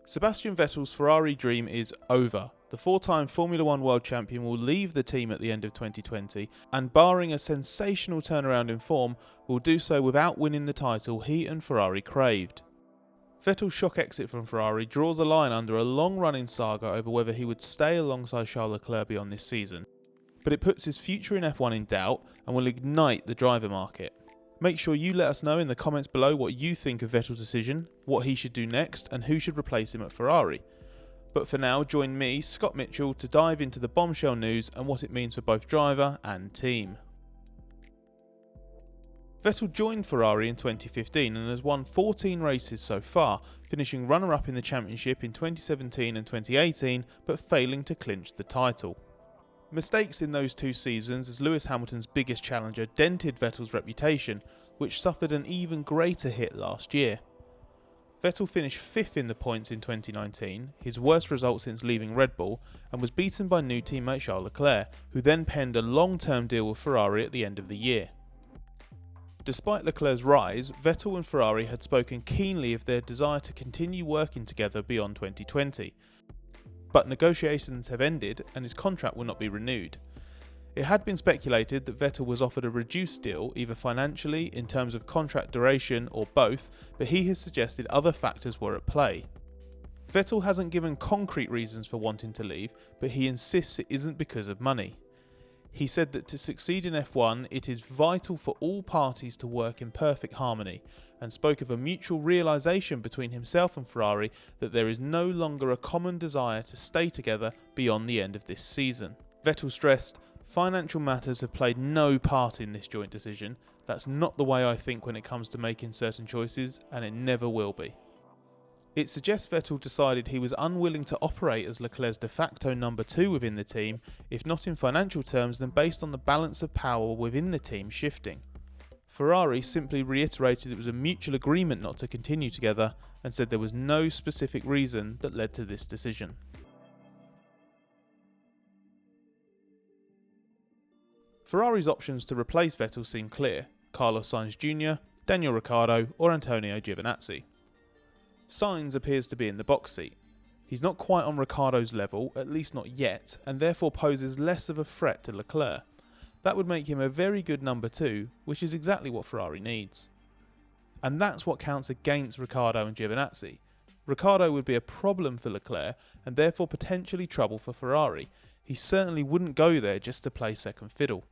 Sebastian Vettel's Ferrari dream is over. The four-time Formula 1 world champion will leave the team at the end of 2020 and, barring a sensational turnaround in form, will do so without winning the title he and Ferrari craved. Vettel's shock exit from Ferrari draws a line under a long-running saga over whether he would stay alongside Charles Leclerc beyond this season, but it puts his future in F1 in doubt and will ignite the driver market. Make sure you let us know in the comments below what you think of Vettel's decision, what he should do next, and who should replace him at Ferrari. But for now, join me, Scott Mitchell, to dive into the bombshell news and what it means for both driver and team. Vettel joined Ferrari in 2015 and has won 14 races so far, finishing runner-up in the championship in 2017 and 2018, but failing to clinch the title. Mistakes in those two seasons as Lewis Hamilton's biggest challenger dented Vettel's reputation, which suffered an even greater hit last year. Vettel finished 5th in the points in 2019, his worst result since leaving Red Bull, and was beaten by new teammate Charles Leclerc, who then penned a long-term deal with Ferrari at the end of the year. Despite Leclerc's rise, Vettel and Ferrari had spoken keenly of their desire to continue working together beyond 2020. But negotiations have ended and his contract will not be renewed. It had been speculated that Vettel was offered a reduced deal, either financially, in terms of contract duration, or both, but he has suggested other factors were at play. Vettel hasn't given concrete reasons for wanting to leave, but he insists it isn't because of money. He said that to succeed in F1, it is vital for all parties to work in perfect harmony, and spoke of a mutual realisation between himself and Ferrari that there is no longer a common desire to stay together beyond the end of this season. Vettel stressed, "Financial matters have played no part in this joint decision. That's not the way I think when it comes to making certain choices, and it never will be." It suggests Vettel decided he was unwilling to operate as Leclerc's de facto number 2 within the team, if not in financial terms then based on the balance of power within the team shifting. Ferrari simply reiterated it was a mutual agreement not to continue together and said there was no specific reason that led to this decision. Ferrari's options to replace Vettel seem clear: Carlos Sainz Jr., Daniel Ricciardo or Antonio Giovinazzi. Sainz appears to be in the box seat. He's not quite on Ricciardo's level, at least not yet, and therefore poses less of a threat to Leclerc. That would make him a very good number 2, which is exactly what Ferrari needs. And that's what counts against Ricciardo and Giovinazzi. Ricciardo would be a problem for Leclerc and therefore potentially trouble for Ferrari. He certainly wouldn't go there just to play second fiddle.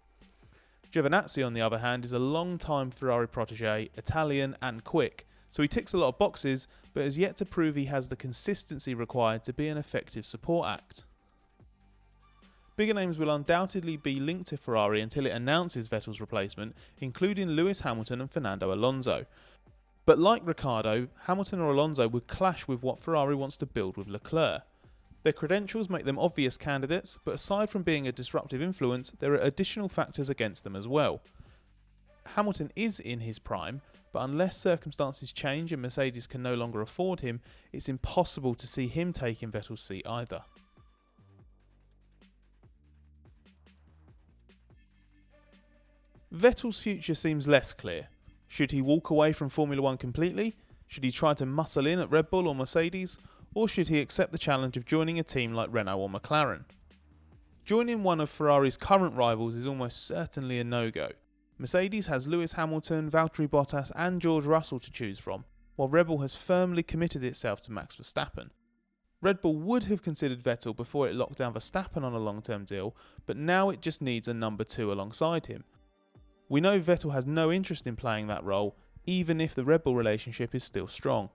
Giovinazzi, on the other hand, is a long-time Ferrari protege, Italian and quick, so he ticks a lot of boxes, but has yet to prove he has the consistency required to be an effective support act. Bigger names will undoubtedly be linked to Ferrari until it announces Vettel's replacement, including Lewis Hamilton and Fernando Alonso. But like Ricciardo, Hamilton or Alonso would clash with what Ferrari wants to build with Leclerc. Their credentials make them obvious candidates, but aside from being a disruptive influence, there are additional factors against them as well. Hamilton is in his prime, but unless circumstances change and Mercedes can no longer afford him, it's impossible to see him taking Vettel's seat either. Vettel's future seems less clear. Should he walk away from Formula 1 completely? Should he try to muscle in at Red Bull or Mercedes? Or should he accept the challenge of joining a team like Renault or McLaren? Joining one of Ferrari's current rivals is almost certainly a no-go. Mercedes has Lewis Hamilton, Valtteri Bottas and George Russell to choose from, while Red Bull has firmly committed itself to Max Verstappen. Red Bull would have considered Vettel before it locked down Verstappen on a long-term deal, but now it just needs a number 2 alongside him. We know Vettel has no interest in playing that role, even if the Red Bull relationship is still strong.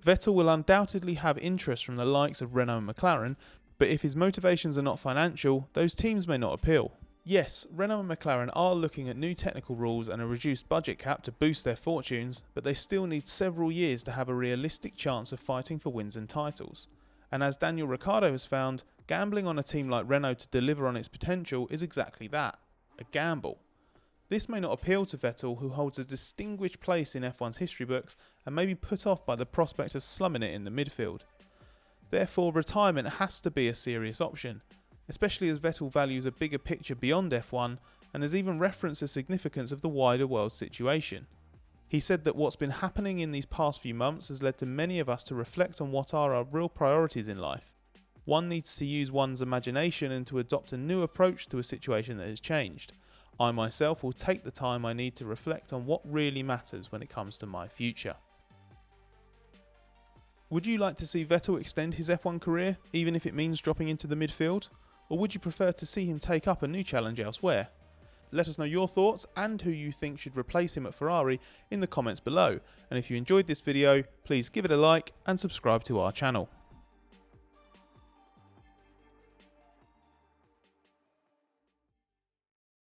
Vettel will undoubtedly have interest from the likes of Renault and McLaren, but if his motivations are not financial, those teams may not appeal. Yes, Renault and McLaren are looking at new technical rules and a reduced budget cap to boost their fortunes, but they still need several years to have a realistic chance of fighting for wins and titles. And as Daniel Ricciardo has found, gambling on a team like Renault to deliver on its potential is exactly that, a gamble. This may not appeal to Vettel, who holds a distinguished place in F1's history books and may be put off by the prospect of slumming it in the midfield. Therefore, retirement has to be a serious option, especially as Vettel values a bigger picture beyond F1 and has even referenced the significance of the wider world situation. He said that what's been happening in these past few months has led to many of us to reflect on what are our real priorities in life. One needs to use one's imagination and to adopt a new approach to a situation that has changed. I myself will take the time I need to reflect on what really matters when it comes to my future. Would you like to see Vettel extend his F1 career, even if it means dropping into the midfield? Or would you prefer to see him take up a new challenge elsewhere? Let us know your thoughts and who you think should replace him at Ferrari in the comments below. And if you enjoyed this video, please give it a like and subscribe to our channel.